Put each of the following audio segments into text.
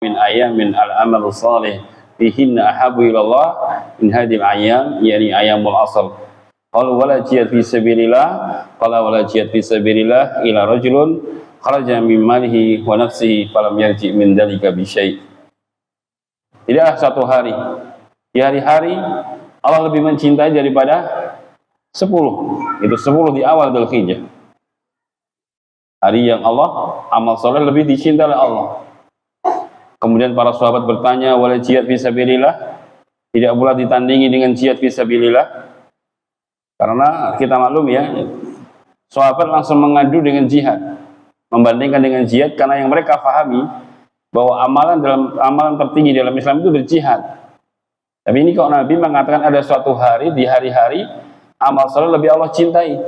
min ayamin al-amal salih fihinna ahabu ilallah min hadil ayam, yani ayamul asal. Qalu wala jihad fi sabilillah, qala wala jihad fi sabilillah ila rajulun kharaja min malihi wa nafsihi falam yarji min dalika bi syai'. Tidaklah satu hari, di hari-hari Allah lebih mencintai daripada 10. Itu 10 di awal Dzulhijjah. Hari yang Allah amal soleh lebih dicintai oleh Allah. Kemudian para sahabat bertanya, wala jihad fisabilillah, tidak pula ditandingi dengan jihad fisabilillah? Karena kita maklum ya, sahabat langsung mengadu dengan jihad, membandingkan dengan jihad, karena yang mereka fahami bahwa amalan tertinggi dalam Islam itu berjihad. Tapi ini kok Nabi mengatakan ada suatu hari, di hari-hari amal soleh lebih Allah cintai,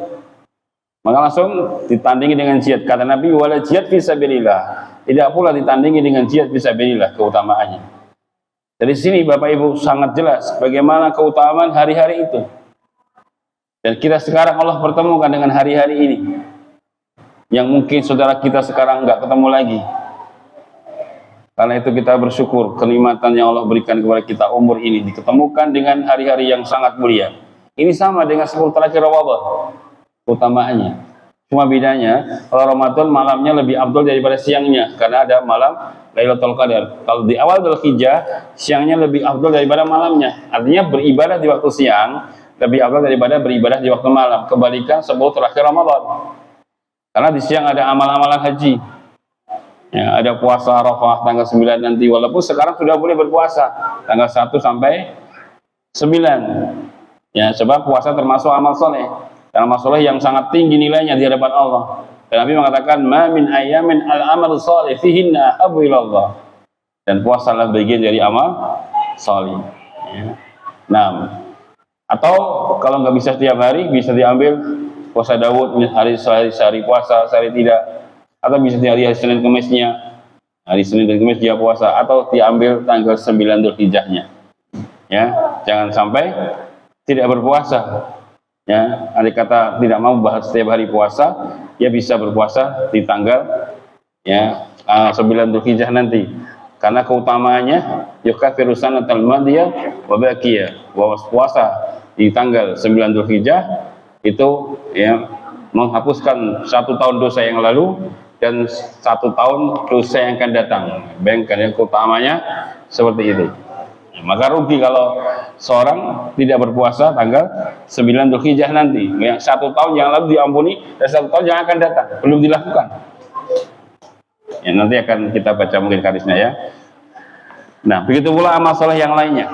maka langsung ditandingi dengan jihad. Kata Nabi, wala jihad fisabilillah, tidak pula ditandingi dengan jihad fisabilillah keutamaannya. Dari sini Bapak Ibu sangat jelas bagaimana keutamaan hari-hari itu. Dan kita sekarang Allah pertemukan dengan hari-hari ini, yang mungkin saudara kita sekarang nggak ketemu lagi. Karena itu kita bersyukur kenikmatan yang Allah berikan kepada kita umur ini diketemukan dengan hari-hari yang sangat mulia. Ini sama dengan 10 terakhir Ramadan utamaannya. Cuma bedanya, kalau Ramadan malamnya lebih afdal daripada siangnya, karena ada malam Lailatul Qadar. Kalau di awal Dzulhijjah, siangnya lebih afdal daripada malamnya. Artinya beribadah di waktu siang lebih afdal daripada beribadah di waktu malam. Kebalikan 10 terakhir Ramadan. Karena di siang ada amal-amalan haji. Ya, ada puasa Arafah tanggal 9 nanti, walaupun sekarang sudah boleh berpuasa tanggal 1 sampai 9. Ya, sebab puasa termasuk amal soleh. Dan amal soleh yang sangat tinggi nilainya di hadapan Allah. Dan Nabi mengatakan, ma min ayamin al-amal soleh fihinna ahabu ilallah. Dan puasa adalah bagian dari amal soleh. Ya. Nah, atau kalau nggak bisa setiap hari, bisa diambil puasa Daud, hari sehari puasa, sehari tidak. Atau bisa di hari Senin Kemisnya, hari Senin dan Kemis dia puasa, atau diambil tanggal 9 Dzulhijjahnya. Ya, jangan sampai tidak berpuasa. Ya, andai kata tidak mau bahas setiap hari puasa, ya bisa berpuasa di tanggal 9 Dzulhijjah nanti. Karena keutamaannya yukaffiru sanatal madiyah wa baqiyah. Puasa di tanggal 9 Dzulhijjah itu ya menghapuskan 1 tahun dosa yang lalu dan 1 tahun dosa yang akan datang. Bayangkan yang keutamanya seperti itu. Maka rugi kalau seorang tidak berpuasa tanggal 9 Dzulhijjah nanti. Yang 1 tahun yang lalu diampuni dan 1 tahun yang akan datang belum dilakukan. Ya, nanti akan kita baca mungkin hadisnya ya. Nah, begitu pula amal soleh yang lainnya.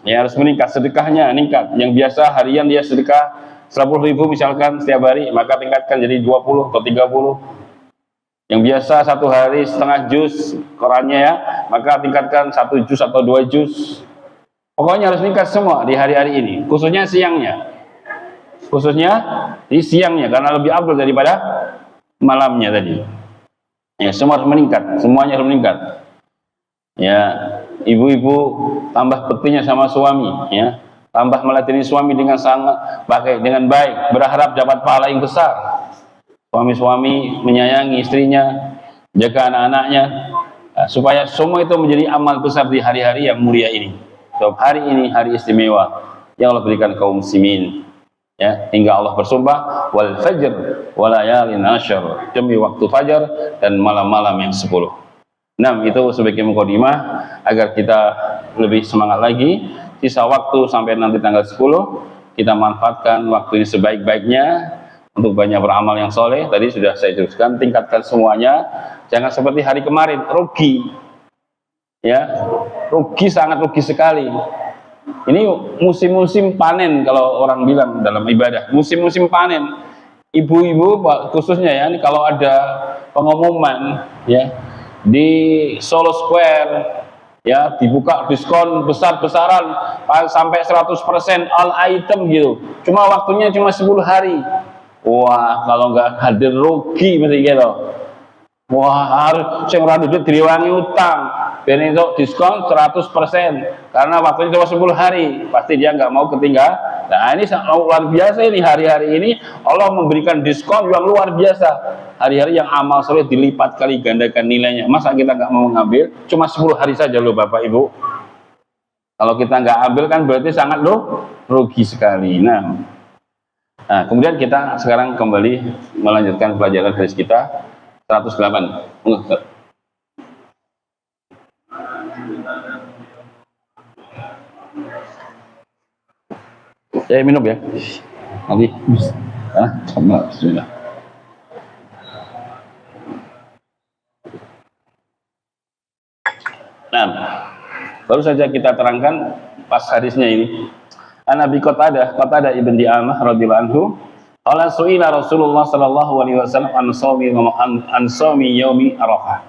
Ya, harus meningkat, sedekahnya meningkat. Yang biasa harian dia sedekah 10.000 misalkan setiap hari, maka tingkatkan jadi 20 atau 30. Yang biasa 1 hari setengah juz Qurannya ya, maka tingkatkan 1 juz atau 2 juz. Pokoknya harus meningkat semua di hari-hari ini, khususnya siangnya. Khususnya di siangnya, karena lebih afdal daripada malamnya tadi. Ya, semua harus meningkat, semuanya harus meningkat. Ya, ibu-ibu tambah bektinya sama suami, ya. Tambah melatih suami dengan sangat dengan baik, berharap dapat pahala yang besar. Suami-suami menyayangi istrinya, jaga anak-anaknya, supaya semua itu menjadi amal besar di hari-hari yang mulia ini. So, hari ini hari istimewa yang Allah berikan kaum muslimin. Ya, hingga Allah bersumpah wal fajr wa layalin ashr, demi waktu fajar dan malam-malam yang 10. Nah, itu sebagai mukadimah agar kita lebih semangat lagi. Sisa waktu sampai nanti tanggal 10, kita manfaatkan waktu ini sebaik-baiknya untuk banyak beramal yang soleh. Tadi sudah saya jelaskan, tingkatkan semuanya. Jangan seperti hari kemarin, rugi. Ya, rugi, sangat rugi sekali. Ini musim-musim panen kalau orang bilang dalam ibadah. Musim-musim panen. Ibu-ibu khususnya ya, ini kalau ada pengumuman ya di Solo Square ya dibuka diskon besar-besaran sampai 100% all item gitu. Cuma waktunya cuma 10 hari. Wah, kalau nggak hadir rugi mesti gitu. Wah, harus sing ora duit direwangi utang. Ben entuk diskon 100% karena waktunya cuma 10 hari. Pasti dia nggak mau ketinggalan. Nah, ini luar biasa ini hari-hari ini Allah memberikan diskon yang luar biasa. Hari-hari yang amal soleh dilipat kali gandakan nilainya. Masa kita nggak mau ngambil? Cuma 10 hari saja loh Bapak Ibu. Kalau kita nggak ambil kan berarti sangat rugi sekali. Nah, kemudian kita sekarang kembali melanjutkan pelajaran hadis kita 108. Saya minum ya. Nanti. Bismillah. Nah, baru saja kita terangkan pas hadisnya ini. An Abi Qatadah ibn Di'amah radhiyallahu anhu, qala su'ila Rasulullah sallallahu alaihi wasallam an shaumi yaumi Arafah.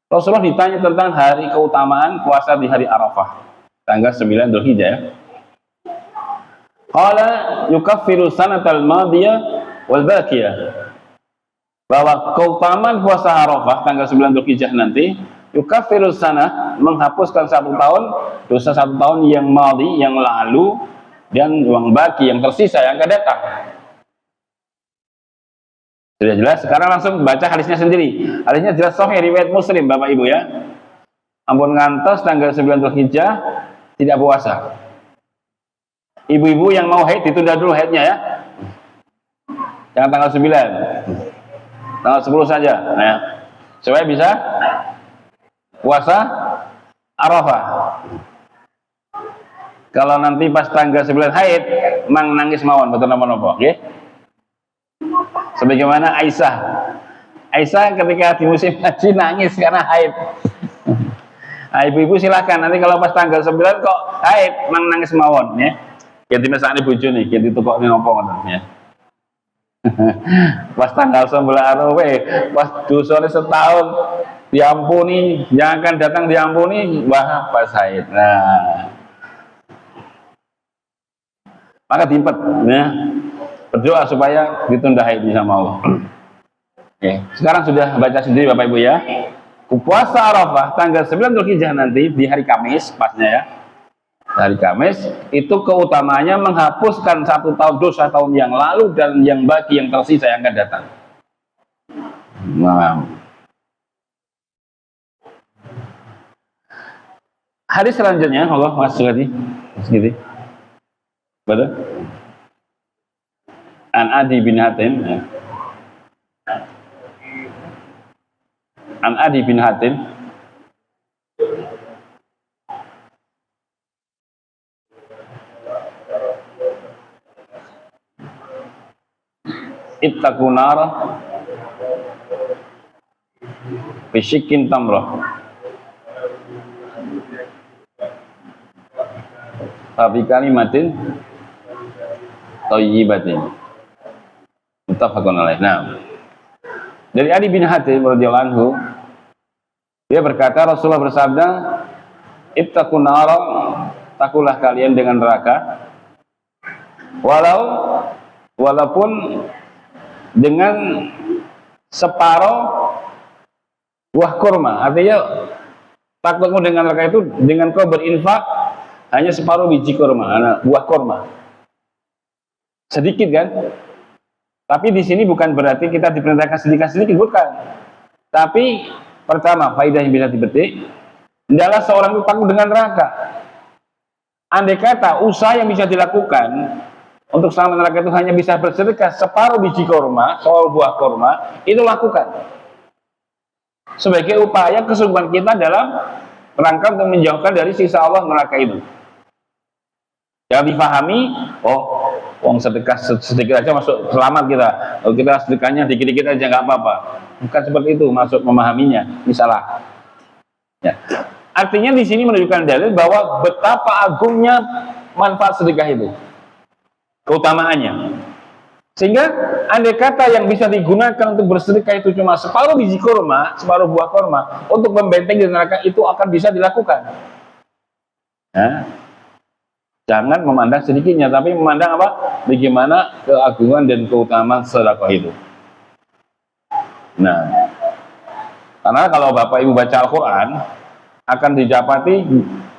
Rasulullah ditanya tentang hari keutamaan puasa di hari Arafah, tanggal 9 Dzulhijjah. Qala yukaffiru sanatal madiyah wal baqiyah. Bahwa keutamaan puasa Arafah tanggal 9 Dzulhijjah nanti yukaffiru sanah, menghapuskan 1 tahun, dosa 1 tahun yang madi, yang lalu, dan yang baki, yang tersisa, yang akan datang. Sudah jelas? Sekarang langsung baca hadisnya sendiri. Hadisnya jelas sahih riwayat Muslim Bapak Ibu ya. Ampun ngantos tanggal 9 Dzulhijjah tidak puasa. Ibu-ibu yang mau haid ditunda dulu haidnya ya. Jangan tanggal 9. Tanggal 10 saja. Nah, supaya bisa puasa Arafah. Kalau nanti pas tanggal 9 haid, mang nangis mawon betul napa-napa, nggih. Sebagaimana Aisyah ketika di musim haji nangis karena haid. Nah, ibu-ibu silakan nanti kalau pas tanggal 9 kok haid, mang nangis mawon ya. Ganti mesakne bojone, ganti tukokne napa ngoten ya. Pas tanggal 9 pas dosane setahun diampuni, yang akan datang diampuni, wah pas haid. Nah, maka diimpet ya, berdoa supaya ditunda haidnya sama Allah. Oke, sekarang sudah baca sendiri Bapak Ibu ya. Puasa Arafah tanggal 9 Dzulhijjah nanti di hari Kamis pasnya ya. Hari Kamis itu keutamanya menghapuskan 1 tahun dosa tahun yang lalu dan yang baki yang tersisa yang akan datang. Nah, hadis selanjutnya Allah masuk lagi segini. Betul? An Adi bin Hatim. An Adi bin Hatim ittaqun nar bisyikin tamrah tapi kalimatin thayyibatin muttafaqun alaih. Nah, dari Adi bin Hatim radhiyallahu anhu, dia berkata Rasulullah bersabda, ittaqun nar, takulah kalian dengan neraka, walaupun dengan separuh buah kurma. Artinya takutmu dengan neraka itu dengan kau berinfak hanya separuh biji kurma, buah kurma. Sedikit kan? Tapi di sini bukan berarti kita diperintahkan sedikit-sedikit, bukan. Tapi pertama, faedah yang bisa dipetik adalah seorang itu takut dengan neraka. Andai kata usaha yang bisa dilakukan untuk selamat neraka itu hanya bisa bersedekah separuh biji kurma, separuh buah kurma, itu lakukan. Sebagai upaya kesungguhan kita dalam rangka untuk menjauhkan dari siksa Allah neraka itu. Jangan dipahami, wong sedekah sedikit aja masuk selamat kita. Kalau kita sedekahnya dikit-dikit aja nggak apa-apa. Bukan seperti itu masuk memahaminya. Ini salah. Ya. Artinya di sini menunjukkan dalil bahwa betapa agungnya manfaat sedekah itu, keutamaannya. Sehingga andai kata yang bisa digunakan untuk bersedekah itu cuma separuh biji kurma, separuh buah kurma, untuk membentengi neraka itu akan bisa dilakukan. Ya. Jangan memandang sedikitnya, tapi memandang apa? Bagaimana keagungan dan keutamaan sedekah itu. Nah, Karena kalau Bapak Ibu baca Al-Quran, akan didapati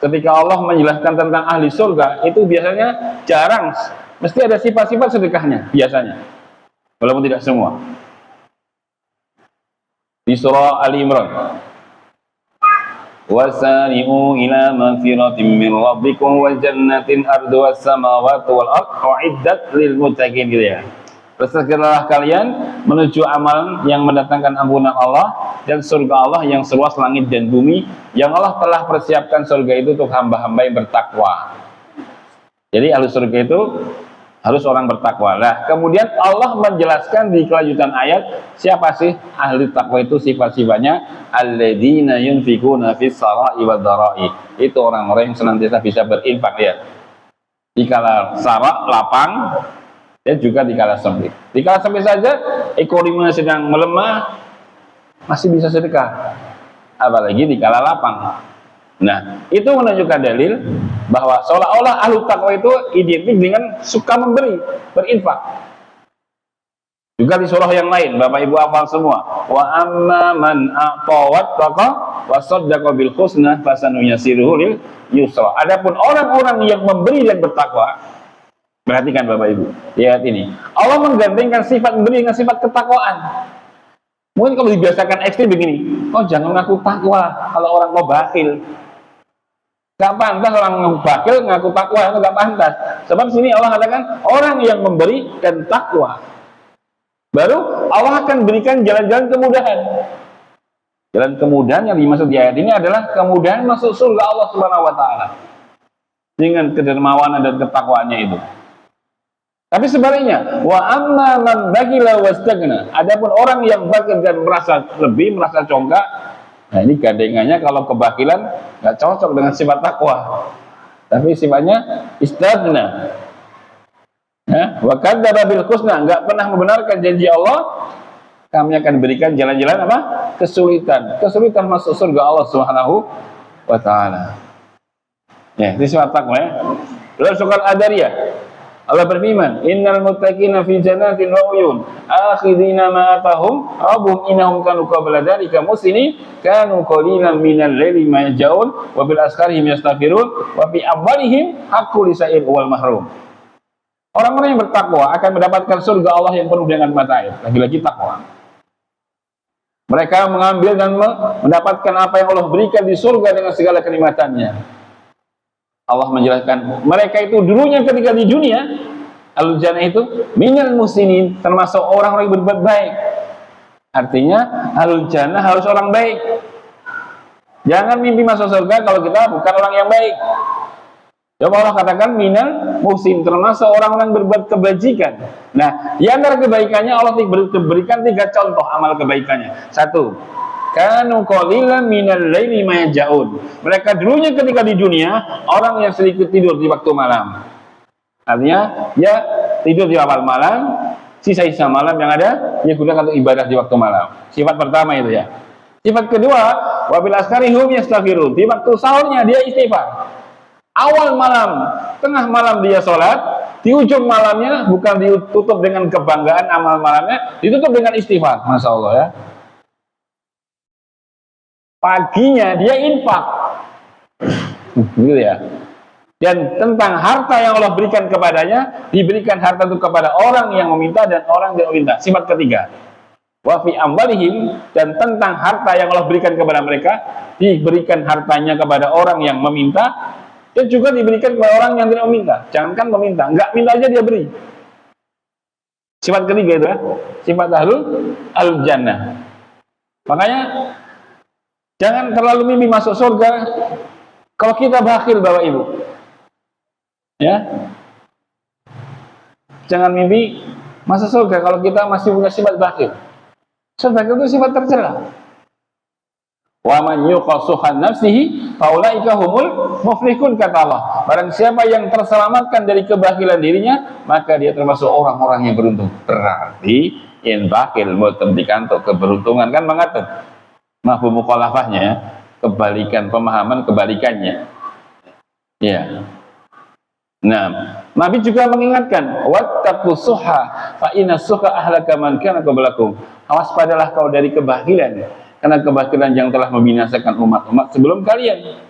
ketika Allah menjelaskan tentang ahli surga, itu biasanya jarang, mesti ada sifat-sifat sedekahnya, biasanya. Walaupun tidak semua. Di surah Ali Imran, wasari'u ila magfiratin min rabbikum wa jannatin arduha as-samawati wal ardh u'iddat lil muttaqin, gitu ya. Bersegeralah kalian menuju amalan yang mendatangkan ampunan Allah dan surga Allah yang seluas langit dan bumi, yang Allah telah persiapkan surga itu untuk hamba-hamba yang bertakwa. Jadi ahli surga itu harus orang bertakwa. Nah, kemudian Allah menjelaskan di kelanjutan ayat siapa sih ahli takwa itu, sifat-sifatnya alladzina yunfikuna fis sarai wad dharai. Itu orang-orang yang senantiasa bisa berinfak, ya. Dikala sarak, lapang, dan juga dikala sempit. Dikala sempit saja, ekonominya sedang melemah, masih bisa sedekah. Apalagi dikala lapang. Nah, itu menunjukkan dalil bahwa seolah-olah ahlu taqwa itu identik dengan suka memberi, berinfak. Juga di surah yang lain, Bapak Ibu hafal semua. Wa amma man a'ta wattaqa wa saddaqa bil husna fasanuyassiruhu lil yusra. Adapun orang-orang yang memberi dan bertakwa, perhatikan Bapak Ibu, lihat ini. Allah menggandengkan sifat memberi dengan sifat ketakwaan. Mungkin kalau dibiasakan ekstrim begini, oh jangan ngaku takwa kalau orang mau bakhil. Gak pantas orang ngaku bakhil, ngaku takwa, itu gak pantas. Sebab sini Allah katakan orang yang memberi dan takwa, baru Allah akan berikan jalan-jalan kemudahan. Jalan kemudahan yang dimaksud di ayat ini adalah kemudahan masuk surga Allah Subhanahu wa taala dengan kedermawanan dan ketakwaannya itu. Tapi sebaliknya, wa amma man bakhila wastagna. Adapun orang yang bakhil dan merasa lebih, merasa congkak, nah ini gandengannya kalau kebakilan nggak cocok dengan sifat takwa. Tapi sifatnya istagna. Ya, wa kadzdzaba bil husna, nggak pernah membenarkan janji Allah, kami akan berikan jalan-jalan apa? Kesulitan. Kesulitan masuk surga Allah Subhanahu wa taala. Ya, itu sifat takwa, ya. Lalu surat Ad-Dariyah, Allah berfirman, innal muttaqina fi jannatin wa uyun akhidina ma atahum rabbuhum innahum kanu qabla dzalika muslimin kanu qalilan minal laili ma yaj'un wa bil asharihim yastaghfirun wa fi amwalihim haqqul lisa'il wal mahrum. Orang-orang yang bertakwa akan mendapatkan surga Allah yang penuh dengan mata air. Lagi-lagi takwa. Mereka mengambil dan mendapatkan apa yang Allah berikan di surga dengan segala kenikmatannya. Allah menjelaskan mereka itu dulunya ketika di dunia, ahlul jannah itu minal muslimin, termasuk orang-orang yang berbuat baik. Artinya ahlul jannah harus orang baik. Jangan mimpi masuk surga kalau kita bukan orang yang baik. Coba Allah katakan minal muslim, termasuk orang-orang berbuat kebajikan. Nah, di antara kebaikannya Allah berikan 3 contoh amal kebaikannya. 1, kanu qalilan minal laili ma yaj'un. Mereka dulunya ketika di dunia orang yang sedikit tidur di waktu malam. Artinya ya tidur di awal malam, sisa-sisa malam yang ada dia gunakan untuk ibadah di waktu malam. Sifat pertama itu, ya. Sifat kedua, wabil askarihum yastaghfirun. Di waktu sahurnya dia istighfar. Awal malam, tengah malam dia sholat, di ujung malamnya bukan ditutup dengan kebanggaan amal malamnya, ditutup dengan istighfar. Masya Allah, ya. Paginya dia infak, gitu ya. Dan tentang harta yang Allah berikan kepadanya, diberikan harta itu kepada orang yang meminta dan orang yang meminta. Sifat ketiga, wa fi amwalihim, dan tentang harta yang Allah berikan kepada mereka, diberikan hartanya kepada orang yang meminta dan juga diberikan kepada orang yang tidak meminta. Jangankan meminta, enggak minta aja dia beri. Sifat ketiga itu, ya, sifat ahlul jannah. Makanya jangan terlalu mimpi masuk surga kalau kita bakhil, Bapak Ibu. Ya. Jangan mimpi masuk surga kalau kita masih punya sifat bakhil. Sifat bakhil itu sifat tercela. Wa man yuqasuhan nafsihi faulaika humul muflihun, kata Allah. Barang siapa yang terselamatkan dari kebakhilan dirinya, maka dia termasuk orang-orang yang beruntung. Berarti in bakhil mutemtikan untuk keberuntungan, kan mengatur mafhum mukhalafahnya, kebalikan pemahaman kebalikannya. Ya. Nah, Nabi juga mengingatkan, wattaqus suha fa inna suha ahlaka man kana qablakum. Awaspadalah kau dari kebakhilan, karena kebakiran yang telah membinasakan umat-umat sebelum kalian.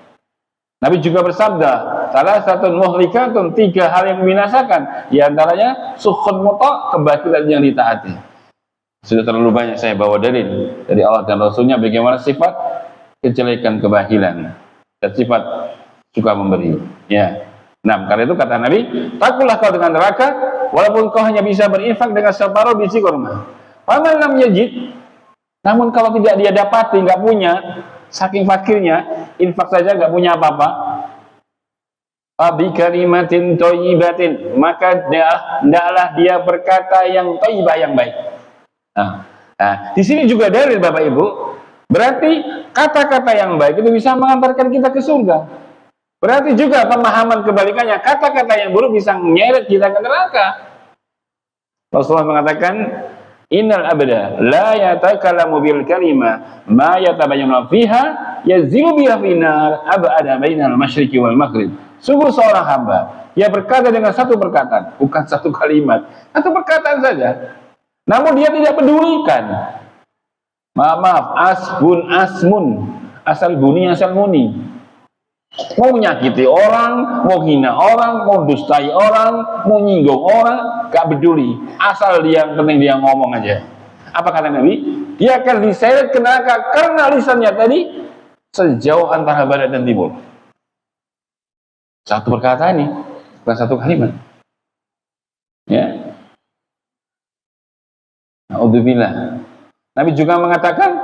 Nabi juga bersabda, salah satu muhlikatun, 3 hal yang membinasakan, di antaranya sukhun muta, kebakiran yang ditaati. Sudah terlalu banyak saya bawa dalil dari Allah dan Rasulnya bagaimana sifat kejelekan kebakiran dan sifat suka memberi. Ya. Nah, karena itu kata Nabi, takutlah kau dengan neraka, walaupun kau hanya bisa berinfak dengan separuh biji kurma. Paman lam yajid, namun kalau tidak dia dapati, nggak punya, saking fakirnya, infak saja nggak punya apa-apa. Abi kalimatin thayyibatin, maka hendaklah dia berkata yang thayyibah, yang baik. Nah, di sini juga dalil Bapak Ibu, berarti kata-kata yang baik itu bisa mengantarkan kita ke surga. Berarti juga pemahaman kebalikannya, kata-kata yang buruk bisa menyeret kita ke neraka. Rasulullah mengatakan, innal abda la yatakallamu bil kalima ma yatabayyanu fiha yazilu biha finar abada bainal masyriqi wal maghrib. Sungguh seorang hamba, dia berkata dengan satu perkataan, bukan satu kalimat, satu perkataan saja, namun dia tidak pedulikan. Maaf, asmun, asal bunyi asal muni. Mau menyakiti orang, mau hina orang, mau dustai orang, mau nyinggung orang, gak peduli. Asal dia, yang penting dia ngomong aja. Apa kata Nabi? Dia akan diseret ke neraka karena lisannya tadi sejauh antara barat dan timur. Satu perkataan ini, bukan satu kalimat. Ya. Na'udzubillah. Nabi juga mengatakan,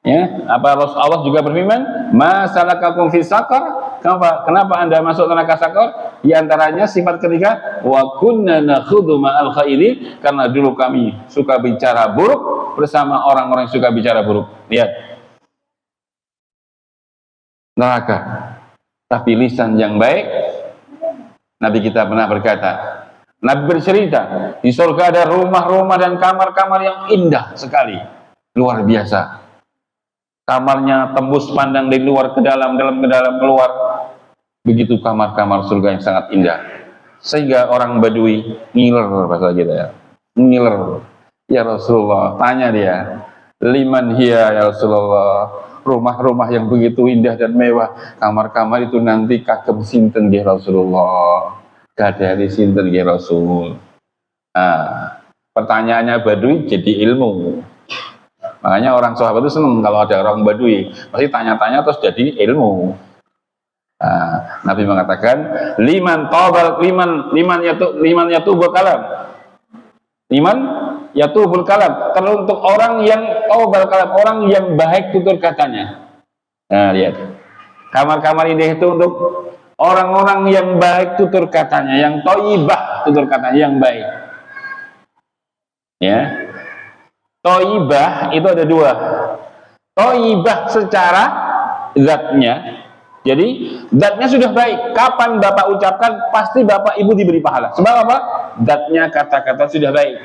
ya, apa Allah juga berfirman, ma salakakum fis saqar? Kenapa Anda masuk neraka sakar? Di antaranya sifat ketiga, wa kunna nakhudhu ma'al khairi, karena dulu kami suka bicara buruk bersama orang-orang yang suka bicara buruk. Lihat. Neraka. Tapi lisan yang baik, Nabi kita pernah berkata, Nabi bercerita, di surga ada rumah-rumah dan kamar-kamar yang indah sekali, luar biasa. Kamarnya tembus pandang dari luar ke dalam, dalam ke dalam, keluar. Begitu kamar-kamar surga yang sangat indah. Sehingga orang Badui ngiler, bahasa kita ya. Ngiler. Ya Rasulullah, tanya dia, liman hiya ya Rasulullah, rumah-rumah yang begitu indah dan mewah, kamar-kamar itu nanti kagem sinten ya Rasulullah, gadari sinten ya Rasul. Nah, pertanyaannya Badui jadi ilmu. Makanya orang sahabat itu senang kalau ada orang Badui, pasti tanya-tanya terus jadi ilmu. Nah, Nabi mengatakan, liman yatubul kalam. Liman yatubul kalam, teruntuk orang yang tawbal kalam, orang yang baik tutur katanya. Nah, lihat. Kamar-kamar ini itu untuk orang-orang yang baik tutur katanya, yang thayyibah tutur katanya, yang baik. Ya. Thayyibah itu ada 2. Thayyibah secara zatnya. Jadi zatnya sudah baik. Kapan Bapak ucapkan pasti Bapak Ibu diberi pahala. Sebab apa? Zatnya kata-kata sudah baik.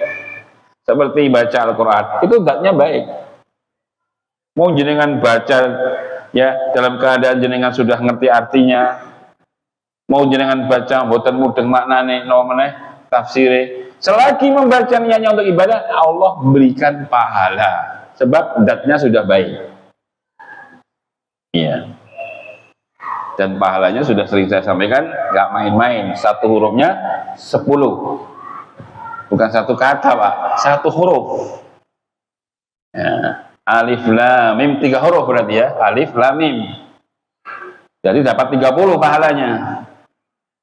Seperti baca Al-Qur'an, itu zatnya baik. Mau jenengan baca ya dalam keadaan jenengan sudah ngerti artinya. Mau jenengan baca mboten mudeng maknane no meneh tafsire. Selagi membaca niatnya untuk ibadah, Allah berikan pahala. Sebab zatnya sudah baik. Iya. Dan pahalanya sudah sering saya sampaikan, nggak main-main. Satu hurufnya 10. Bukan satu kata, Pak. Satu huruf. Ya. Alif lam mim, 3 huruf berarti ya. Alif lam mim. Jadi dapat 30 pahalanya.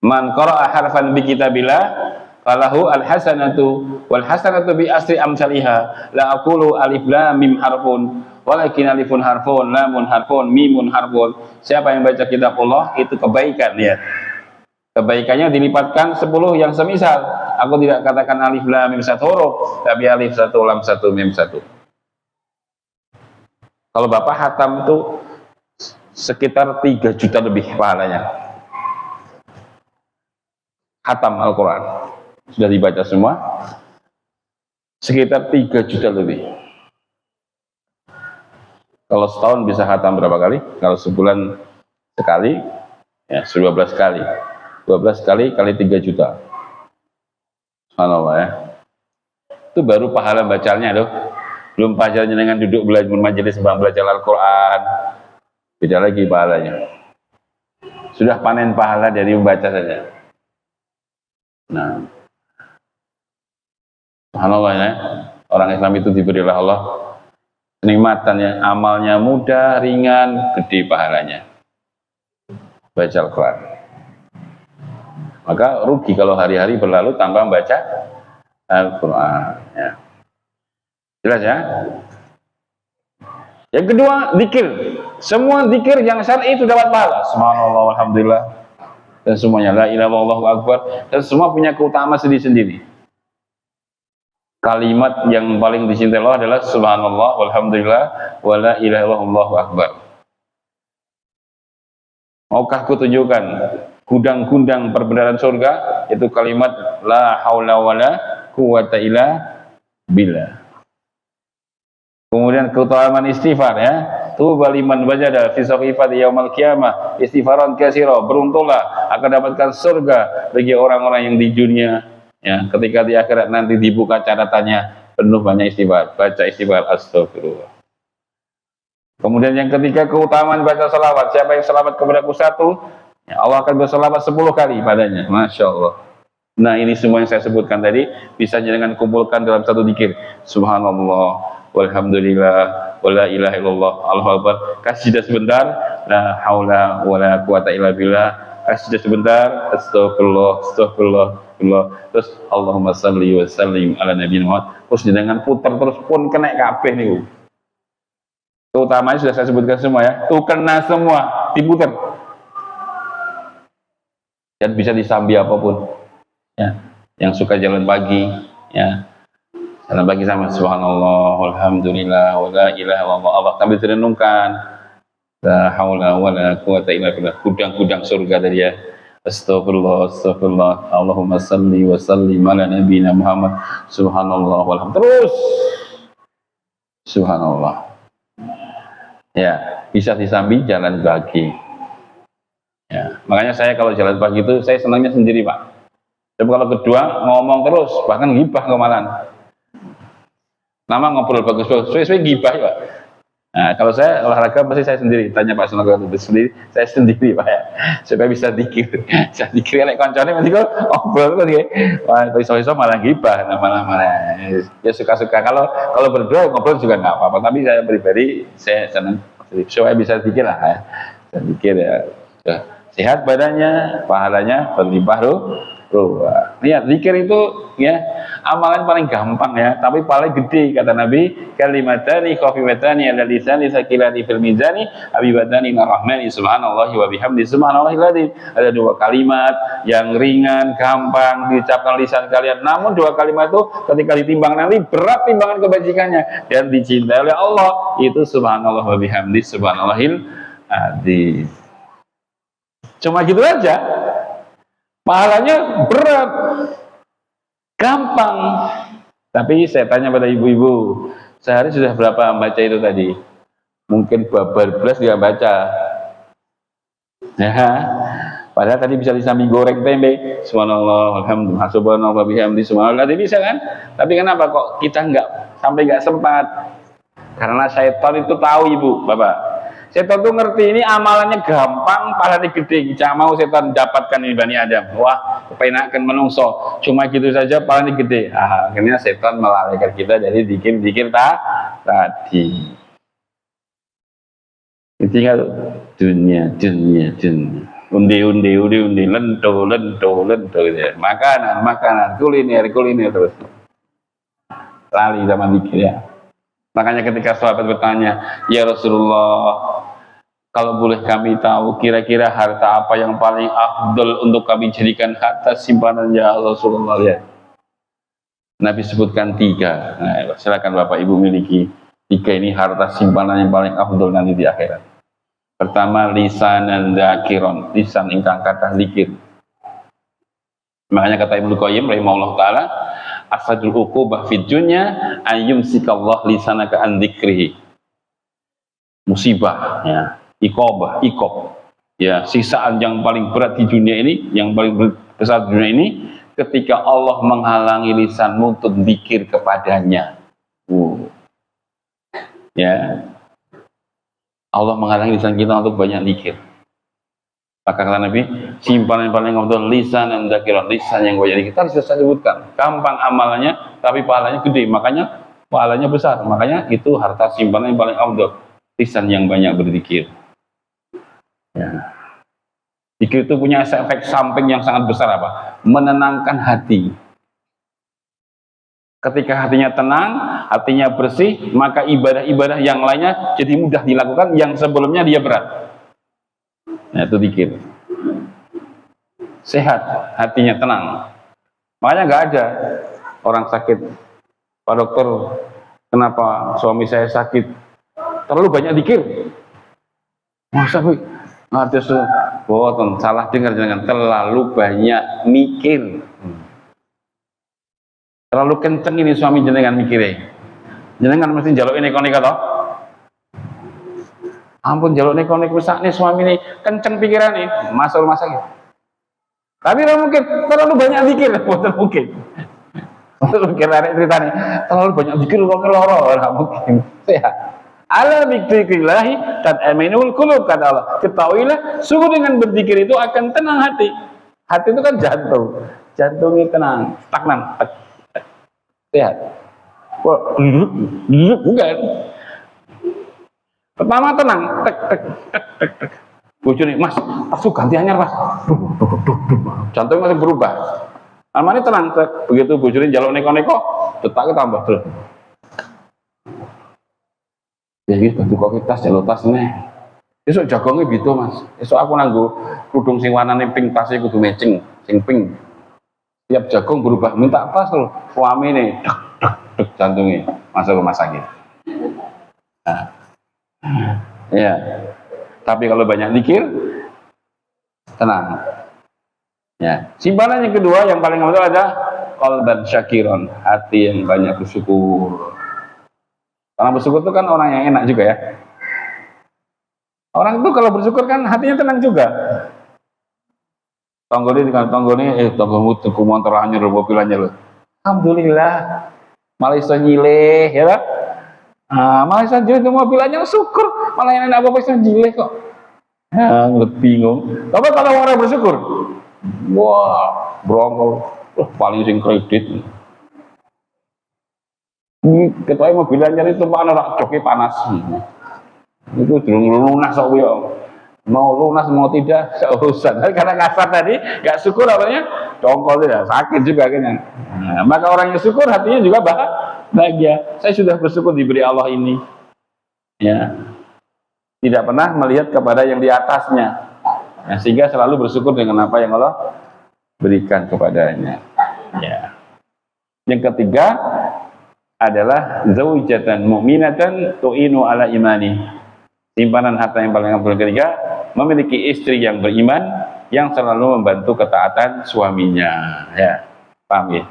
Man qara'a harfan bi kitabillah falahu al-hasanatu wal hasanatu bi asri amsalihha. La aqulu alif lam mim harfun walakin alifun harfun, lamun harfun, mimun harfun. Siapa yang baca kitab Allah itu kebaikan ya. Kebaikannya dilipatkan 10 yang semisal. Aku tidak katakan alif lam mim 1 huruf, tapi alif 1 lam 1 mim 1. Kalau Bapak hatam itu sekitar 3 juta lebih pahalanya. Hatam Al-Quran sudah dibaca semua, sekitar 3 juta lebih. Kalau setahun bisa hatam berapa kali? Kalau sebulan sekali, ya 12 kali. 12 kali kali 3 juta. Subhanallah ya. Itu baru pahala bacanya tuh. Belum pahalanya dengan duduk belajar majelis belajar Al-Quran, beda lagi pahalanya. Sudah panen pahala dari membaca saja. Nah, subhanallah ya, orang Islam itu diberilah Allah kenikmatannya, amalnya mudah, ringan, gede pahalanya. Baca Al-Quran. Maka rugi kalau hari-hari berlalu tanpa membaca Al-Quran. Ya. Jelas ya? Yang kedua, zikir. Semua zikir yang syar'i itu dapat pahala. Subhanallah, alhamdulillah. Dan semuanya la ilaha illallah, Allahu akbar. Dan semua punya keutamaan sendiri-sendiri. Kalimat yang paling dicintai Allah adalah subhanallah, walhamdulillah, wa la ilaha illallah, Allahu akbar. Maukah kutunjukkan gudang-gudang perbenaran surga? Itu kalimat la haula wala quwata illa billah. Kemudian keutamaan istighfar ya. Tuba liman wajada fi sahifati yaumil qiyamah istighfaran katsira. Beruntunglah akan dapatkan surga bagi orang-orang yang di dunia ya, ketika di akhirat nanti dibuka catatannya penuh banyak istighfar. Baca istighfar, astagfirullah. Kemudian yang ketiga, keutamaan baca salawat. Siapa yang salawat kepadaku satu, ya Allah akan bersalawat 10 kali padanya. Masya Allah. Nah, ini semua yang saya sebutkan tadi bisa dengan kumpulkan dalam satu zikir. Subhanallah, walhamdulillah, wala ilaha illallah, Allahu akbar. Kasih jeda sebentar, la haula wala quwata illa billah. Kasih jeda sebentar, astagfirullah, astagfirullah, astagfirullah. Terus Allahumma shalli wa sallim ala nabiyina Muhammad. Terus dengan putar terus pun kena kabeh niku. Keutamanya sudah saya sebutkan semua ya. Tuh kena semua, diputar. Dan bisa disambi apapun. Ya, yang suka jalan pagi, ya. Jalan pagi sama subhanallah, walhamdulillah, wala ilaha illallah, Allah sambil direnungkan. La haula wala quwata illa billah. Gudang-gudang surga tadi ya. Astagfirullah, astagfirullah. Allahumma salli wa sallim ala nabiyina Muhammad. Subhanallah, walhamdulillah. Terus. Subhanallah. Ya, bisa disambi jalan pagi. Ya, makanya saya kalau jalan pagi itu saya senangnya sendiri, Pak. Tapi kalau kedua ngomong terus, bahkan gibah kemalan. Nama ngobrol bagus-bagus, sesuai gibah ya, Pak. Nah, kalau saya olahraga pasti saya sendiri. Tanya Pak Sunarko itu sendiri, saya sendiri, Pak ya. Supaya bisa dikir, bisa dikir oleh koncone nanti kok ngobrol terus ya. Wah, iso-iso malah gibah, malah ya suka-suka. Kalau berdua ngobrol juga nggak apa-apa. Tapi saya pribadi saya senang supaya bisa dikir lah ya. Bisa dikir ya. Sehat badannya, pahalanya berlimpah ruah. Lihat, zikir itu ya amalan paling gampang ya, tapi paling gede kata Nabi, kalimatani khafifatani ala lisani sakilani fil mizani habibatani ila rahmani subhanallahi wa bihamdi subhanallahil adzim. Ada dua kalimat yang ringan, gampang diucapkan lisan kalian, namun dua kalimat itu ketika ditimbang nanti berat timbangan kebajikannya dan dicintai oleh Allah, itu subhanallah wa bihamdi subhanallahil adzim. Cuma gitu aja. Pahalanya berat, gampang. Tapi saya tanya pada ibu-ibu, sehari sudah berapa baca itu tadi? Mungkin babar belas dia baca. Ya, padahal tadi bisa disambi goreng tempe. Subhanallah, alhamdulillah, subhanallah, bihamdi, subhanallah. Tadi bisa kan? Tapi kenapa kok kita sampai nggak sempat? Karena syaitan itu tahu, ibu, bapak. Setan tuh ngerti ini amalannya gampang, pahalanya gede. Jangan mau setan dapatkan ini Bani Adam. Wah, kepenakan menungso. Cuma gitu saja pahalanya gede. Akhirnya setan melalaikan kita dari dikir-dikir tadi. Tinggal dunia. Undi, lento gitu ya. Makanan, kuliner terus. Lali sama dikir ya. Makanya ketika sahabat bertanya, ya Rasulullah, kalau boleh kami tahu kira-kira harta apa yang paling afdal untuk kami jadikan harta simpanan ya Rasulullah ya. Nabi sebutkan 3. Nah, silakan Bapak Ibu miliki 3 ini harta simpanan yang paling afdal nanti di akhirat. Pertama, lisanan dzakiron, lisan ingkang kathah zikir. Makanya kata Ibnu Qayyim rahimahullah taala, asadul uqubah fid dunya ayyumsikallah lisanaka an dzikrihi. Musibah ya, iqob ya, siksaan yang paling berat di dunia ini, yang paling besar di dunia ini ketika Allah menghalangi lisanmu untuk zikir kepadanya. Ya, Allah menghalangi lisan kita untuk banyak zikir. Maka kata Nabi, simpanan paling afdal lisan dan zakiran, lisan yang banyak zikir. Tadi saya sebutkan, gampang amalannya, tapi pahalanya gede. Makanya pahalanya besar. Makanya itu harta simpanan yang paling afdal, lisan yang banyak berzikir. Ya. Zikir itu punya efek samping yang sangat besar apa? Menenangkan hati. Ketika hatinya tenang, hatinya bersih, maka ibadah-ibadah yang lainnya jadi mudah dilakukan yang sebelumnya dia berat. Nah, itu zikir. Sehat, hatinya tenang. Makanya nggak ada orang sakit, Pak dokter, kenapa suami saya sakit? Terlalu banyak zikir. Masa Bu? Ada salah dengar jangan terlalu banyak mikir. Terlalu kenceng ini suami jenengan mikirnya. Jenengan mesti jaluk ini konik atau? Ampun jaluk ini konik rusak nih suami ini kenceng pikiran nih masuk rumah sakit. Tapi tidak mungkin terlalu banyak zikir, betul mungkin. Betul mungkin ada cerita nih terlalu banyak zikir kok loro, tidak mungkin. Sehat. Ala bidzikrillahi tatma'innul qulub kata Allah. Ketahuilah sungguh dengan berzikir itu akan tenang hati. Hati itu kan jantung. Jantungnya tenang, stagnan. Sehat. Kok bukan. Pertama tenang, tek tek tek tek tek. Bojone, Mas, aku ganti anyar, Mas. Jantungnya masih berubah. Amane tenang, tek. Begitu bojone njaluk neko-neko, detaknya tambah terus. Ya iki bantu kok tas jaluk tas nih. Esuk jagongnya gitu, Mas. Esuk aku nanggo kerudung sing warnane pink, tasnya kudu matching, sing pink. Tiap jagung berubah, minta tas loh. Suami nih, dek jantungnya masuk rumah sakit. Nah. Ya. Tapi kalau banyak zikir, tenang. Ya. Simpanan yang kedua yang paling utama adalah qalban syakiron, hati yang banyak bersyukur. Orang bersyukur itu kan orang yang enak juga ya. Orang itu kalau bersyukur kan hatinya tenang juga. Tonggomu tuku motor anyar mobil anyar. Alhamdulillah. Malah iso nyileh ya kan? Malah iso nyileh mobil anyar syukur. Malah yang enak apa iso nyileh kok. Bingung. Tapi kalau orang bersyukur, wah, brongol, paling sing kredit. Ketua mobil anyar itu mana rak joki panas. Itu durung lunas kok ya. Mau lunas mau tidak seurusan. Karena kasar tadi nggak syukur apanya dongkol tidak sakit juga kan. Nah, maka orang yang syukur hatinya juga bahagia. Saya sudah bersyukur diberi Allah ini. Ya, tidak pernah melihat kepada yang di atasnya. Ya, sehingga selalu bersyukur dengan apa yang Allah berikan kepadanya. Ya. Yang ketiga adalah zaujatan mu'minatan tu'inu ala imani. Simpanan harta yang paling ketiga, memiliki istri yang beriman yang selalu membantu ketaatan suaminya. Ya, paham ya?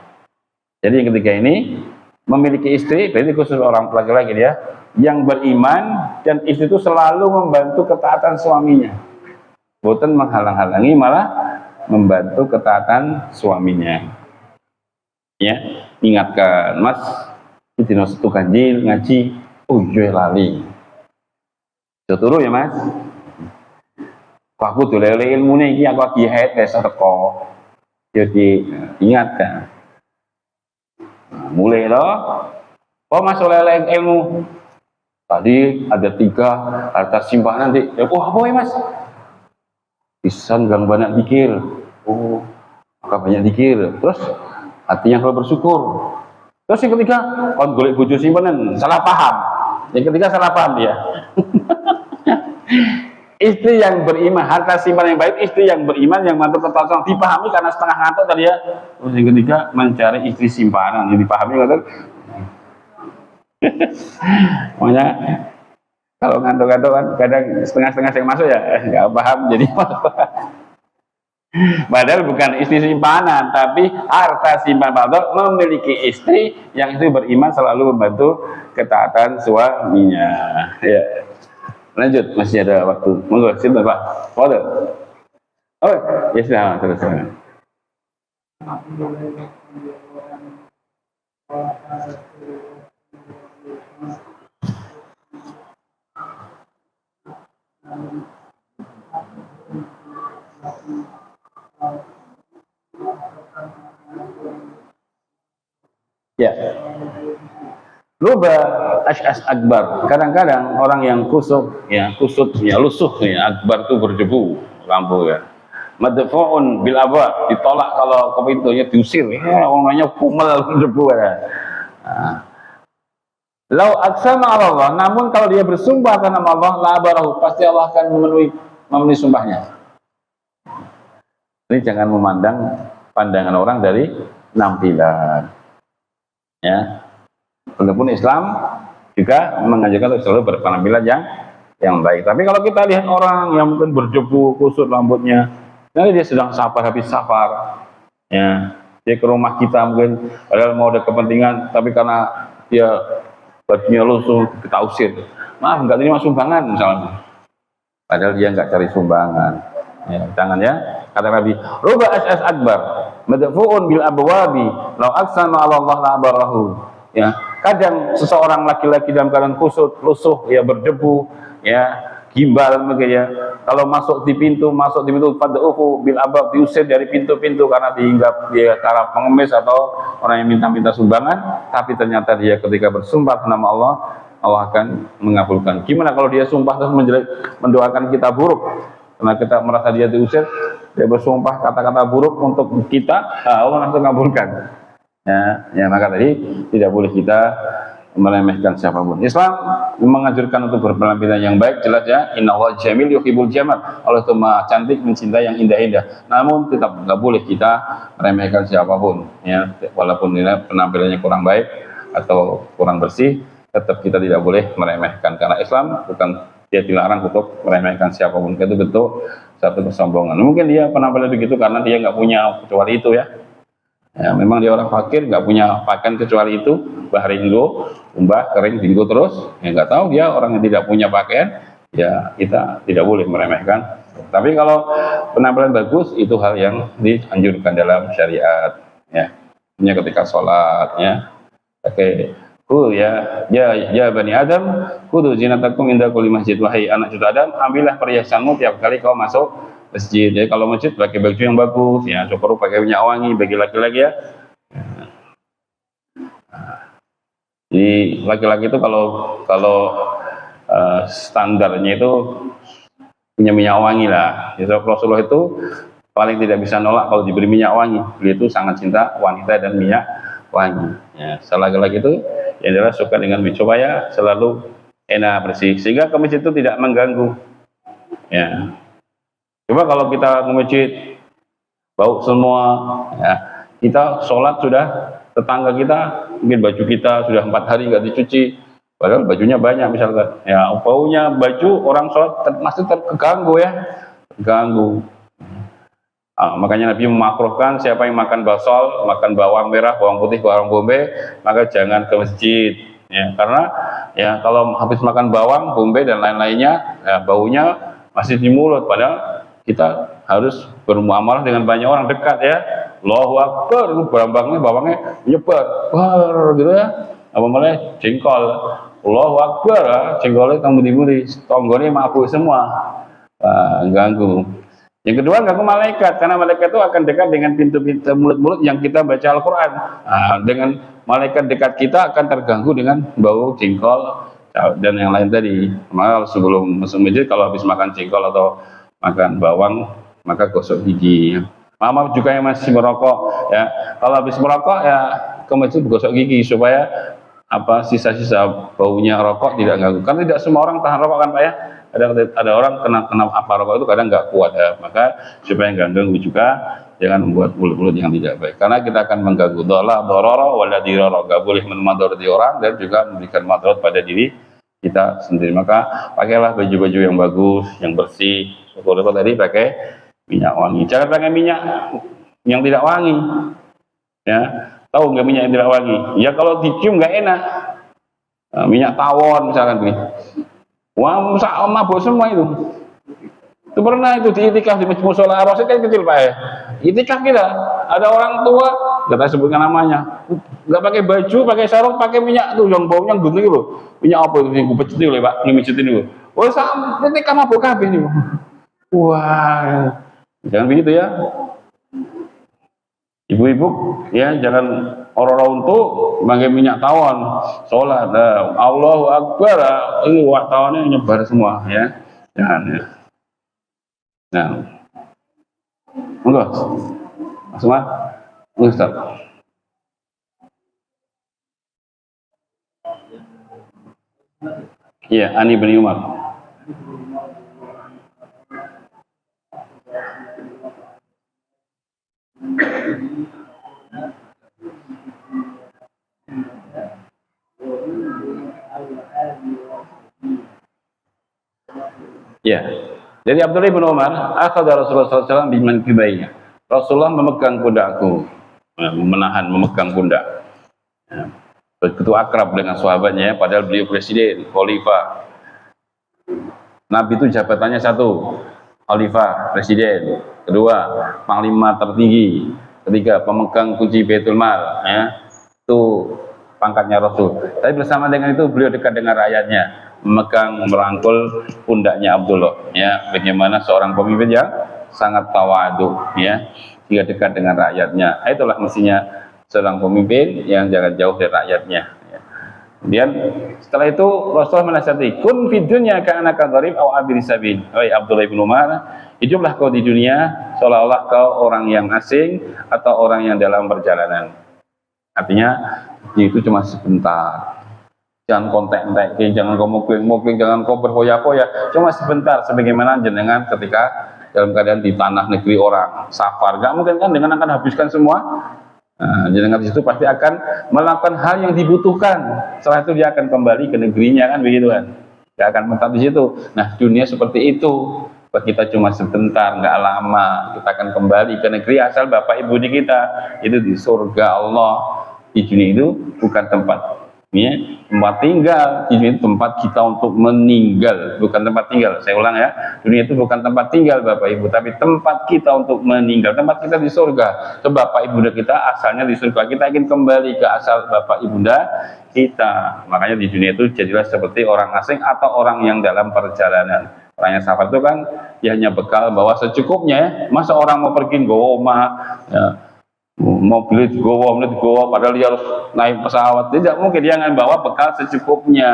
Jadi yang ketiga ini memiliki istri, berarti khusus orang laki-laki ya, yang beriman dan istri itu selalu membantu ketaatan suaminya. Bukan menghalang-halangi, malah membantu ketaatan suaminya. Ya, ingatkan, Mas, dino setu kanjil ngaji, lali. Turu ya Mas. Aku dolele ilmu iki aku lagi haid wis teko. Jadi ingatkan. Mulai loh. Oh Mas oleh ilmu. Tadi ada 3 harta simpanan nanti. Apa ya Mas? Pisan gang banyak zikir. Oh, maka banyak zikir. Terus hatinya kalau bersyukur. Terus yang ketiga, kon golek bojo simpanan, salah paham. Yang ketiga salah paham dia. Istri yang beriman, harta simpanan yang baik, istri yang beriman, yang mantu ketaatan dipahami karena setengah ngantuk tadi ya. Terus yang ketiga, mencari istri simpanan, yang dipahami kan? Makanya kalau ngantuk-ngantuk kan kadang setengah-setengah yang masuk ya, nggak paham jadi. Padahal bukan istri simpanan, tapi harta simpanan. Memiliki istri yang itu beriman selalu membantu ketaatan suaminya. Ya. Lanjut, masih ada waktu. Monggo, silakan Pak. Waduh. Oh, ya sudah, terus. Ruba ash'as akbar. Kadang-kadang orang yang kusut ya lusuh ya, akbar itu berdebu lampu ya. Madfu'un bil aba, ditolak kalau ke pintunya, diusir ya, orangnya kumel berdebu ya. Nah, lau aqsama 'ala Allah, namun kalau dia bersumpah atas nama Allah, la abarahu, pasti Allah akan memenuhi sumpahnya. Ini jangan memandang pandangan orang dari penampilan. Ya. Walaupun Islam juga mengajarkan untuk selalu berpenampilan yang baik. Tapi kalau kita lihat orang yang mungkin berdebu, kusut rambutnya, nanti dia sedang safar, habis safar, ya, dia ke rumah kita mungkin padahal mau ada kepentingan, tapi karena dia bajunya lusuh, kita usir. Maaf, nggak terima sumbangan misalnya. Padahal dia nggak cari sumbangan. Ya, jangan ya. Kata Nabi, ruba ash'as akbar, madfu'un bil abwabi, law aqsama 'ala Allah la abarahu. Ya, kadang seseorang laki-laki dalam keadaan kusut, lusuh, ya berdebu, ya gimbal mungkin ya. Kalau masuk di pintu fad'uhu bil abab, diusir dari pintu-pintu karena dianggap dia para pengemis atau orang yang minta-minta sumbangan. Tapi ternyata dia ketika bersumpah nama Allah, Allah akan mengabulkan. Gimana kalau dia sumpah terus mendoakan kita buruk? Karena kita merasa dia diusir, dia bersumpah kata-kata buruk untuk kita, Allah langsung mengabulkan. Ya, maka tadi tidak boleh kita meremehkan siapapun. Islam menganjurkan untuk berpenampilan yang baik, jelas ya. Innallaha jamil yuhibbul jamal. Allah itu maha cantik, mencintai yang indah-indah. Namun tetap nggak boleh kita meremehkan siapapun. Ya, walaupun penampilannya kurang baik atau kurang bersih, tetap kita tidak boleh meremehkan. Karena Islam bukan, dia dilarang untuk meremehkan siapapun. Itu bentuk satu kesombongan. Mungkin dia penampilan begitu karena dia nggak punya kecuali itu ya. Ya, memang dia orang fakir, nggak punya pakaian kecuali itu, bahringgo, umbah, kering, dinggo terus. Ya nggak tahu dia orang yang tidak punya pakaian, ya kita tidak boleh meremehkan. Tapi kalau penampilan bagus, itu hal yang dianjurkan dalam syariat. Ya, hanya ketika sholat, ya. Oke, ya bani Adam, kudu zinatakum inda kulli masjid. Wahai anak cucu Adam, ambillah perhiasanmu tiap kali kau masuk masjid. Jadi kalau masjid pakai baju yang bagus, ya syukur pakai minyak wangi bagi laki-laki ya. Jadi laki-laki itu kalau standarnya itu punya minyak wangi lah. Jadi Rasulullah itu paling tidak bisa nolak kalau diberi minyak wangi. Beliau itu sangat cinta wanita dan minyak wangi. Ya, laki-laki itu yang adalah suka dengan supaya selalu enak bersih, sehingga ke masjid itu tidak mengganggu. Ya. Coba kalau kita ke masjid bau semua, ya, kita sholat sudah tetangga kita mungkin baju kita sudah 4 hari nggak dicuci, padahal bajunya banyak misalkan, ya baunya baju orang sholat masih terganggu ya, terganggu. Makanya Nabi memakruhkan siapa yang makan basol, makan bawang merah, bawang putih, bawang bombay, maka jangan ke masjid. Ya, karena ya kalau habis makan bawang, bombay dan lain-lainnya, ya, baunya masih di mulut, padahal kita harus bermuamalah dengan banyak orang dekat ya. Allahu Akbar, bawangnya nyebar, gitu ya. Apa malah jengkol. Allahu Akbar, jengkolnya kamu diburi, tonggolnya mabuk semua. Ganggu. Yang kedua, ganggu malaikat, karena malaikat itu akan dekat dengan pintu-pintu mulut-mulut yang kita baca Al-Quran. Dengan malaikat dekat kita akan terganggu dengan bau jengkol dan yang lain tadi. Maka sebelum masuk masjid, kalau habis makan jengkol atau makan bawang, maka gosok gigi. Mama juga yang masih merokok, ya kalau habis merokok ya ke masjid gosok gigi supaya sisa-sisa baunya rokok tidak ganggu. Kan tidak semua orang tahan rokok kan Pak ya. Ada orang kena apa rokok itu kadang nggak kuat ya. Maka supaya nggak ganggu juga, jangan membuat mulut-mulut yang tidak baik. Karena kita akan mengganggu dororo wala diroro, nggak boleh memadoroti orang dan juga memberikan madarat pada diri kita sendiri. Maka pakailah baju-baju yang bagus, yang bersih. Kalau tadi pakai minyak wangi. Jangan pakai minyak yang tidak wangi. Ya, tahu nggak minyak yang tidak wangi? Ya kalau dicium nggak enak. Minyak tawon misalkan nih. Wah, mabuk semua itu. Itu pernah itu di itikaf di Mushola Ar-Rasyid kan kecil Pak ya. Itikaf kita, ada orang tua, nggak tahu sebutkan namanya, nggak pakai baju, pakai sarung, pakai minyak tuh yang baunya gunting itu. Minyak apa itu yang kupecet itu Pak, ngemicetin itu. Oh, itikaf mabuk kabeh nih. Wah, jangan begitu ya. Ibu-ibu ya, jangan Orang-orang untuk bagai minyak tawon, sholat, Allahu Akbar, ini wartawannya nyebar semua ya. Jangan ya. Nah, enggak, semua, Ustaz. Iya, Ani bin Umar. Ya, dari Abdullah bin Umar, akhadha Rasulullah SAW biman kibainya. Rasulullah memegang pundakku, memegang pundak. Ya. Begitu akrab dengan sahabatnya, padahal beliau presiden, khalifah. Nabi itu jabatannya satu, khalifah, presiden. Kedua, panglima tertinggi. Ketiga, pemegang kunci Baitul Mal. Ya. Itu pangkatnya Rasul. Tapi bersama dengan itu beliau dekat dengan rakyatnya, memegang merangkul pundaknya Abdullah. Ya, bagaimana seorang pemimpin yang sangat tawadu, ya, jika dekat dengan rakyatnya. Itulah mestinya seorang pemimpin yang jangan jauh dari rakyatnya. Ya. Kemudian setelah itu Rasulullah menasihati, kun fid dunya ka'annaka gharib aw abir sabil. Wahai Abdullah bin Umar, hiduplah kau di dunia seolah-olah kau orang yang asing atau orang yang dalam perjalanan. Artinya itu cuma sebentar. Jangan kontek-kontek, jangan kau mukling-mukling, jangan kau berfoya-foya. Cuma sebentar, sebagaimana jenengan ketika dalam keadaan di tanah negeri orang safar. Gak mungkin kan dengan akan habiskan semua. Nah, jenengan di situ pasti akan melakukan hal yang dibutuhkan. Setelah itu dia akan kembali ke negerinya, kan begitu kan? Dia akan menetap di situ. Nah, dunia seperti itu. Kita cuma sebentar, nggak lama. Kita akan kembali ke negeri asal bapak ibu di kita. Itu di surga Allah. Di dunia itu bukan tempat, ya, tempat tinggal. Di dunia itu tempat kita untuk meninggal, bukan tempat tinggal. Saya ulang ya, dunia itu bukan tempat tinggal bapak ibu, tapi tempat kita untuk meninggal. Tempat kita di surga. Sebab bapak ibunda kita asalnya di surga. Kita ingin kembali ke asal bapak ibunda kita. Makanya di dunia itu jadilah seperti orang asing atau orang yang dalam perjalanan. Orang yang safar itu kan ya hanya bekal bawa secukupnya. Masa orang mau pergi Goma, ya, mobil digowo, padahal dia harus naik pesawat. Tidak mungkin, dia akan bawa bekal secukupnya,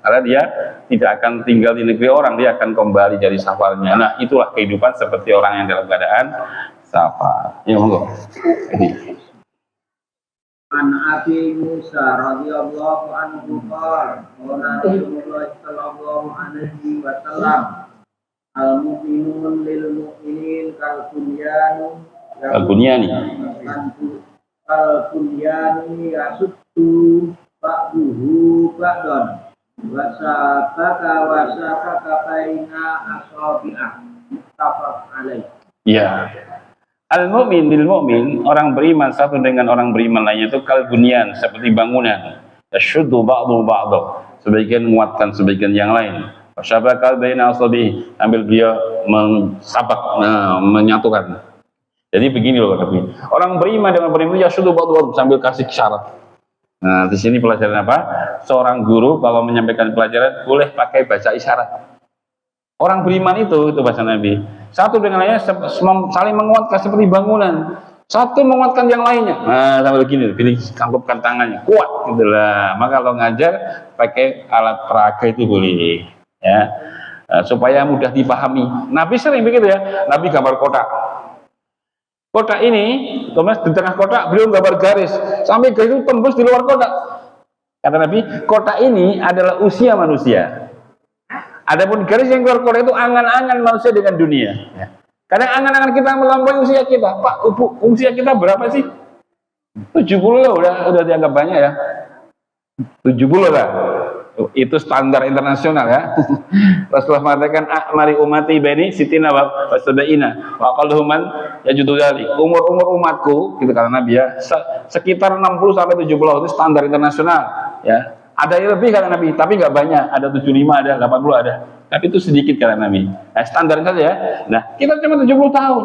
karena dia tidak akan tinggal di negeri orang, dia akan kembali dari safarnya. Nah, itulah kehidupan seperti orang yang dalam keadaan safar. Ya, monggo. An Abi Musa radhiyallahu anhu qala qala Rasulullah sallallahu alaihi wasallam al-mu'minun lil mu'minin kal bunyani al-bunyani yasuddu ba'duhu ba'dan wa sabaka baina asabi'ah muttafaq alaih. Ya. Al-mu'min lil mu'min, orang beriman satu dengan orang beriman lainnya itu kal bunyan, seperti bangunan. Yashuddu ba'du ba'du, sebagian menguatkan sebagian yang lain. Wasyabaka baina asabi'ih, ambil dia mensabak, menyatukan. Jadi begini loh, tapi orang beriman dengan beriman ya sudah buat sambil kasih syarat. Nah, di sini pelajaran apa? Seorang guru kalau menyampaikan pelajaran boleh pakai baca isyarat. Orang beriman itu bahasa Nabi, satu dengan lainnya saling menguatkan seperti bangunan. Satu menguatkan yang lainnya. Nah, sambil begini, pilih tangkupkan tangannya, kuat gitulah. Maka kalau ngajar pakai alat peraga itu boleh, ya, supaya mudah dipahami. Nabi sering begitu ya. Nabi gambar kotak. Kotak ini, Thomas di tengah kotak beliau gambar garis, sampai garis itu tembus di luar kotak. Kata Nabi, kotak ini adalah usia manusia. Adapun garis yang keluar kotak itu angan-angan manusia dengan dunia. Kadang angan-angan kita melampaui usia kita. Pak, usia kita berapa sih? 70 lah, udah dianggap banyak ya. 70 lah. Itu standar internasional ya. Rasulullah mengatakan mari umati bani sitina wa sabaina wa aqalluhuman yajudu dzalik. Umur umatku, gitu kata Nabi ya, sekitar 60 sampai 70 itu standar internasional ya. Ada yang lebih kata Nabi, tapi nggak banyak. Ada 75, ada 80 ada. Tapi itu sedikit kata Nabi. Nah, standar saja ya. Nah, kita cuma 70 tahun.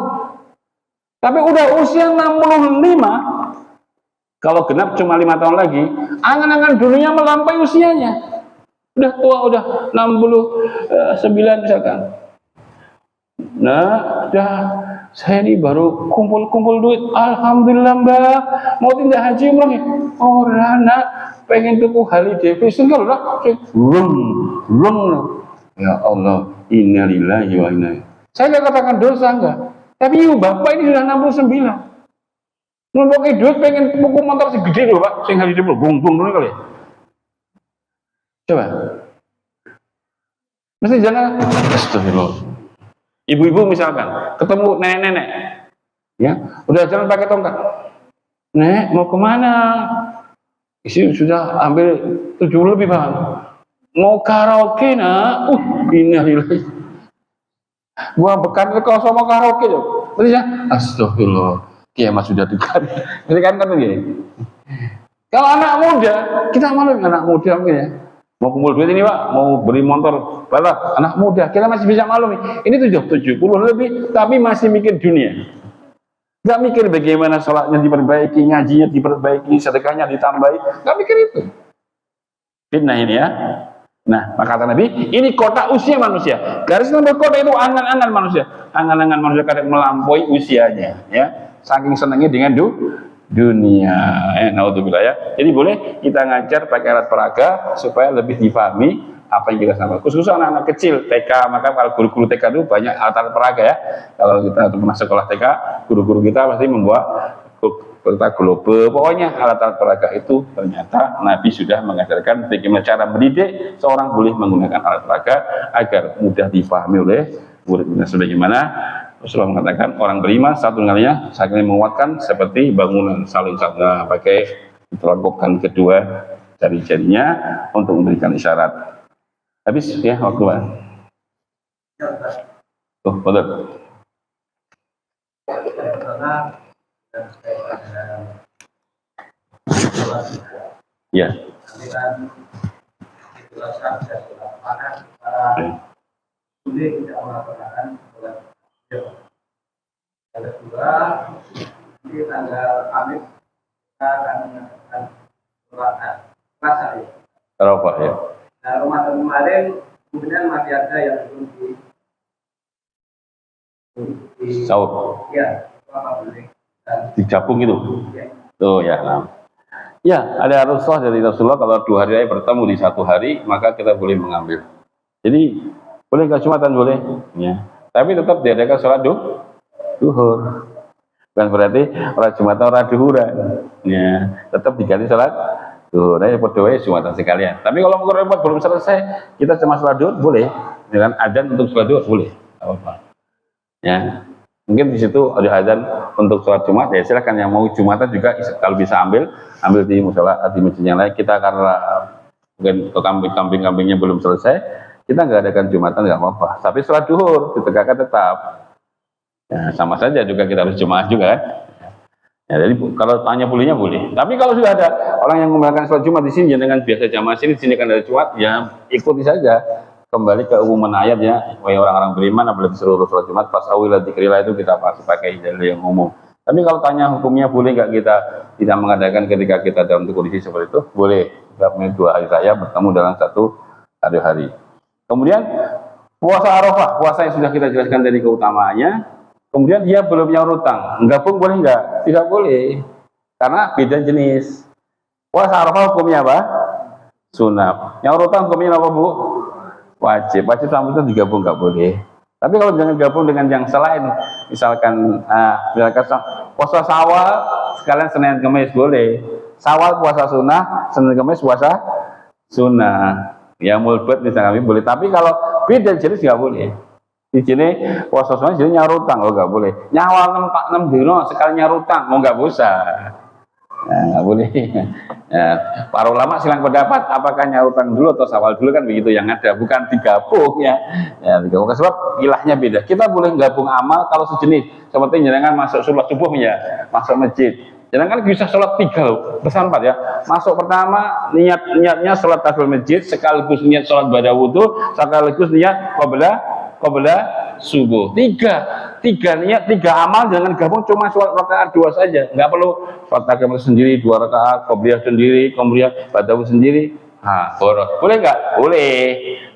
Tapi udah usia 65, kalau genap cuma 5 tahun lagi, angan-angan dunia melampaui usianya. Udah tua, udah 69 misalkan. Nah, udah Saya ini baru kumpul-kumpul duit. Alhamdulillah mbak, mau tindak haji umroh nih. Orang nak pengen tuku holiday vacation kalau lah, rung. Ya Allah, innalillahi wa inna ilaihi. Saya nggak katakan dosa enggak, tapi ibu bapak ini sudah 69. Numpuk duit pengen tuku motor segede loh pak, sing holiday umroh, bung dulu kali. Coba, mesti jangan. Astagfirullah. Ibu-ibu misalkan ketemu nenek-nenek, ya udah jalan pakai tongkat. Nek mau kemana? Isi sudah ambil 7 lebih bang. Mau karaoke nak? Innalillahi. Gua bekan kalau sama karaoke tuh. Berarti astagfirullah. Kiamat sudah dekat. Jadi kan gini. Kalau anak muda, kita malu anak muda mungkin ya. Mau kumpul duit ini pak, mau beli motor balap, anak muda, kita masih bisa maklum. Ini 70 lebih, tapi masih mikir dunia. Gak mikir bagaimana sholatnya diperbaiki, ngajinya diperbaiki, sedekahnya ditambahi. Gak mikir itu. Fitnah ini ya. Nah, maka kata Nabi, ini kotak usia manusia. Garis nomor kotak itu angan-angan manusia. Angan-angan manusia kadang melampaui usianya. Ya, saking senangnya dengan dunia, naudzubillah ya. Jadi boleh kita ngajar pakai alat peraga supaya lebih difahami apa yang kita sampaikan. Khusus anak-anak kecil TK, maka kalau guru-guru TK itu banyak alat peraga ya. Kalau kita pernah sekolah TK, guru-guru kita pasti membuat kita globe. Pokoknya alat-alat peraga itu ternyata Nabi sudah mengajarkan bagaimana cara mendidik seorang boleh menggunakan alat peraga agar mudah difahami oleh murid-muridnya. Sebagaimana Rasulullah mengatakan orang beriman satu kalinya saling menguatkan seperti bangunan saling pakai ditelongkopkan kedua jari-jarinya untuk memberikan isyarat. Habis ya waktu Pak. Oh, betul. Ya. Yang kedua, di tanggal Kamis kita akan mengadakan sholat puasa ya. Arafah ya. Nah, Ramadan kemarin kemudian masih ada yang belum di Sahur. ya, apa boleh Digabung itu. ya. Tuh ya. Nah. Ya, ada Rasulullah dari Rasulullah kalau 2 hari raya bertemu di 1 hari, maka kita boleh mengambil. Jadi boleh ke Jumatan boleh, ya. Tapi tetap diadakan sholat duhur. Bukan berarti orang Jumatan orang duhuran, ya. Tetap diganti sholat duhur. Nah, berdoa Jumatan sekalian. Tapi kalau mau repot belum selesai, kita cuma sholat duhur boleh. Dengan adzan untuk sholat duhur boleh. Apa? Ya. Mungkin di situ ada adzan untuk sholat Jumat, ya silakan yang mau Jumatan juga kalau bisa ambil di musola di masjid yang lain. Kita karena mungkin kambing-kambingnya belum selesai, kita nggak adakan Jumatan nggak apa-apa. Tapi sholat duhur ditegakkan tetap. Ya, sama saja juga kita harus Jumat juga kan. Ya, jadi kalau tanya bolehnya boleh. Tapi kalau sudah ada orang yang menggunakan sholat Jumat di sini dengan biasa jamaah sini, di sini kan ada Jumat, ya ikuti saja. Kembali ke umuman ayat ya, wahai orang-orang beriman apabila disuruh sholat Jumat pas awil dzikrillah itu kita pakai dalil yang umum. Tapi kalau tanya hukumnya boleh nggak kita tidak mengadakan ketika kita dalam kondisi seperti itu? Boleh. Kita punya 2 hari raya bertemu dalam 1 hari. Kemudian puasa Arafah, puasa yang sudah kita jelaskan dari keutamaannya. Kemudian dia belum nyaur utang, gabung boleh nggak? Tidak boleh, karena beda jenis. Puasa Arafah hukumnya apa? Sunat. Nyaur utang hukumnya apa bu? Wajib sama itu digabung nggak boleh. Tapi kalau jangan gabung dengan yang selain, misalkan puasa Syawal sekalian Senin Kamis boleh. Syawal puasa sunnah, Senin Kamis puasa sunnah. Ya mulbat misalnya boleh. Tapi kalau beda jenis nggak boleh. Di sini puasa sunnah jadi nyarutang, oh nggak boleh. Nyawal 6 dino sekali nyarutang, oh nggak bisa. Nggak boleh. Ya, para ulama silang pendapat apakah nyarutang dulu atau sawal dulu kan begitu yang ada, bukan digabung ya. Ya digabung sebab ilahnya beda. Kita boleh gabung amal kalau sejenis. Seperti jangan masuk sholat subuh ya, masuk masjid. Jangan kan bisa sholat 3 loh, pesan 4 ya. Masuk pertama niatnya sholat tahiyyatul masjid, sekaligus niat sholat pada wudhu, sekaligus niat qabla subuh. 3 niat 3 amal jangan gabung cuma sholat rakaat 2 saja. Nggak perlu sholat tahiyyatul sendiri 2 rakaat, qabliyah sendiri, kemudian ba'da sendiri. Boleh nggak? Boleh.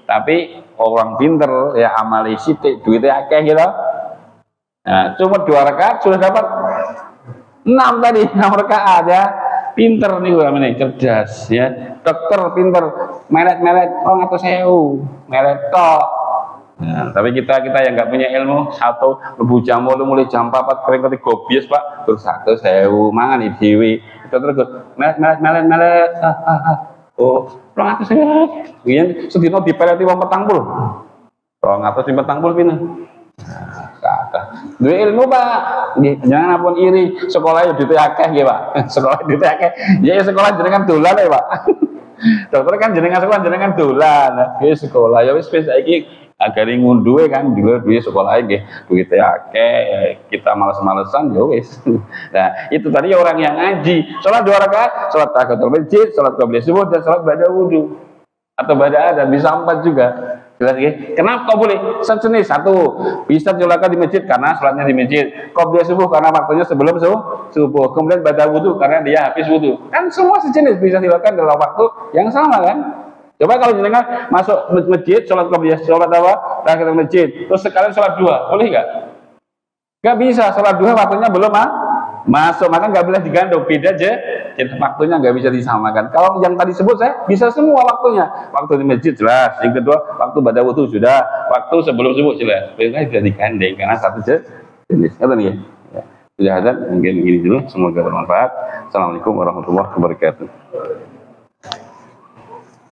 Tapi orang pinter ya amali sithik duitnya akeh gitu. Nah, cuma 2 rakaat sudah dapat 6 tadi, 6 rakaat ya. Pinter nih gue ini, cerdas ya. Dokter pinter, melet-melet, oh ngatur sewu, melet tok. Nah, tapi kita yang nggak punya ilmu, satu lebu jam mulai jam 4 kering ketik gobies pak, terus 1.000 mangan di dewi, itu terus melet, oh, ngatur sewu, iya, sedino dipeleti wong 40, ngatur si 40 pina. Kata, dua ilmu pak, jangan apun iri. Sekolah ya duit akeh ya pak, sekolah duit akeh. Ya sekolah jenengan dolan ya pak. Dokter kan jenengan sekolah jenengan dolan. Ya sekolah ya wis saiki agar ngunduhe kan dulu duit sekolah iki duit akeh. Kita males-malesan ya wis. Nah itu tadi orang yang ngaji. Sholat 2 rakaat, sholat tahiyatul masjid, sholat qabliyah subuh dan sholat ba'da wudu atau ba'da adzan bisa 4 juga. Jelas ya? Kenapa kok boleh? Sejenis satu bisa dilakukan di masjid karena sholatnya di masjid. Qobliyah subuh karena waktunya sebelum subuh. Kemudian ba'da wudu karena dia habis wudu. Kan semua sejenis bisa dilakukan dalam waktu yang sama kan? Coba kalau jenengan masuk masjid sholat qobliyah, sholat apa? Tahiyatul masjid. Terus sekalian sholat 2, boleh nggak? Nggak bisa. Sholat 2 waktunya belum masuk, maka nggak boleh digandung. Beda aja. Waktunya nggak bisa disamakan. Kalau yang tadi sebut saya bisa semua waktunya. Waktu di masjid jelas. Yang kedua waktu pada wudu sudah. Waktu sebelum subuh jelas. Mereka tidak digandeng karena satu jenis. Kata nih ya. Sudah ada mungkin ini dulu. Semoga bermanfaat. Assalamualaikum warahmatullahi wabarakatuh.